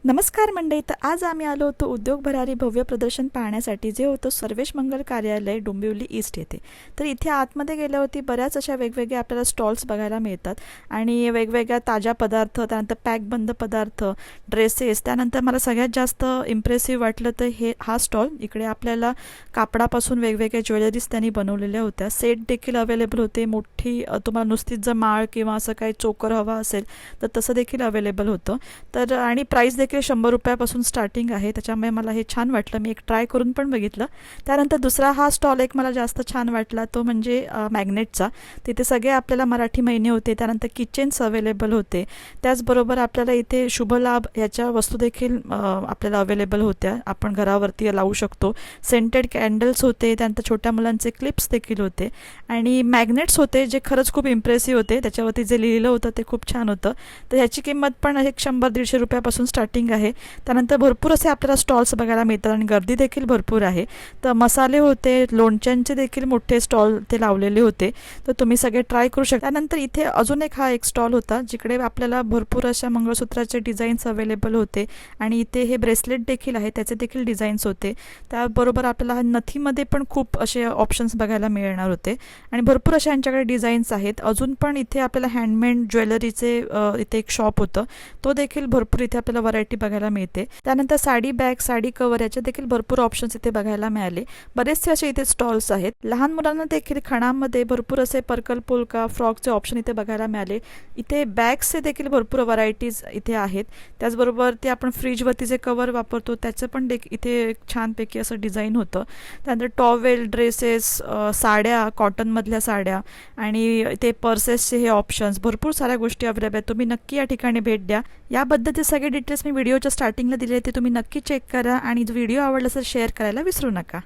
नमस्कार मंडळी. तर आज आम्ही आलो होतो उद्योग भरारी भव्य प्रदर्शन पाहण्यासाठी, जे होतं सर्वेश मंगल कार्यालय डोंबिवली ईस्ट येथे. तर इथे आतमध्ये गेल्यावरती बऱ्याच अशा वेगवेगळ्या आपल्याला स्टॉल्स बघायला मिळतात आणि वेगवेगळ्या ताज्या पदार्थ, त्यानंतर पॅकबंद पदार्थ, ड्रेसेस. त्यानंतर मला सगळ्यात जास्त इम्प्रेसिव्ह वाटलं तर हा स्टॉल. इकडे आपल्याला कापडापासून वेगवेगळ्या ज्वेलरीज त्यांनी बनवलेल्या होत्या. सेट देखील अवेलेबल होते. मोठी तुम्हाला नुसतीच जर माळ किंवा असं काही चोकर हवा असेल तर तसं देखील अवेलेबल होतं. तर आणि प्राईस देखील 100 रुपयापासून स्टार्टिंग आहे. त्याच्यामुळे मला हे छान वाटलं. मी एक ट्राय करून पण बघितलं. त्यानंतर दुसरा हा स्टॉल एक मला जास्त छान वाटला, तो म्हणजे मॅग्नेटचा. तिथे सगळे आपल्याला मराठी महिने होते. त्यानंतर किचन्स अवेलेबल होते. त्याचबरोबर आपल्याला इथे शुभलाभ ह्याच्या वस्तू देखील आपल्याला अवेलेबल होत्या. आपण घरावरती लावू शकतो. सेंटेड कॅन्डल्स होते. त्यानंतर छोट्या मुलांचे क्लिप्स देखील होते आणि मॅग्नेट्स होते जे खरंच खूप इम्प्रेसिव्ह होते. त्याच्यावरती जे लिहिलं होतं ते खूप छान होतं. तर ह्याची किंमत पण 100-150 रुपयापासून स्टार्टिंग आहे. त्यानंतर भरपूर असे आपल्याला स्टॉल्स बघायला मिळतात आणि गर्दी देखील भरपूर आहे. तर मसाले होते, लोणच्यांचे देखील मोठे स्टॉल ते लावलेले होते. तर तुम्ही सगळे ट्राय करू शकता. त्यानंतर इथे अजून एक स्टॉल होता जिकडे आपल्याला भरपूर अशा मंगळसूत्राचे डिझाईन्स अवेलेबल होते आणि इथे हे ब्रेसलेट देखील आहे, त्याचे देखील डिझाईन्स होते. त्याबरोबर आपल्याला नथीमध्ये पण खूप असे ऑप्शन्स बघायला मिळणार होते आणि भरपूर अशा यांच्याकडे डिझाईन्स आहेत. अजून पण इथे आपल्याला हँडमेड ज्वेलरीचे इथे एक शॉप होतं. तो देखील भरपूर इथे आपल्याला व्हरायटी बघायला मिळते. त्यानंतर साडी बॅग, साडी कवर याचे देखील भरपूर ऑप्शन्स इथे बघायला मिळाले. बरेचसे असे इथे स्टॉल्स आहेत. लहान मुलांना देखील खणामध्ये भरपूर असे पर्कल पोलका फ्रॉकचे ऑप्शन इथे बघायला मिळाले. इथे बॅग्सचे देखील भरपूर व्हरायटीज इथे आहेत. त्याचबरोबर ते आपण फ्रीजवरती जे कवर वापरतो त्याचं पण इथे छानपैकी असं डिझाईन होतं. त्यानंतर टॉवेल, ड्रेसेस, साड्या, कॉटनमधल्या साड्या आणि इथे पर्सेसचे हे ऑप्शन्स, भरपूर साऱ्या गोष्टी अवेलेबल आहेत. तुम्ही नक्की या ठिकाणी भेट द्या. याबद्दलचे सगळे डिटेल्स मी व्हिडिओच्या स्टार्टिंगला दिले, ते तुम्ही नक्की चेक करा आणि व्हिडिओ आवडला तर शेअर करायला विसरू नका.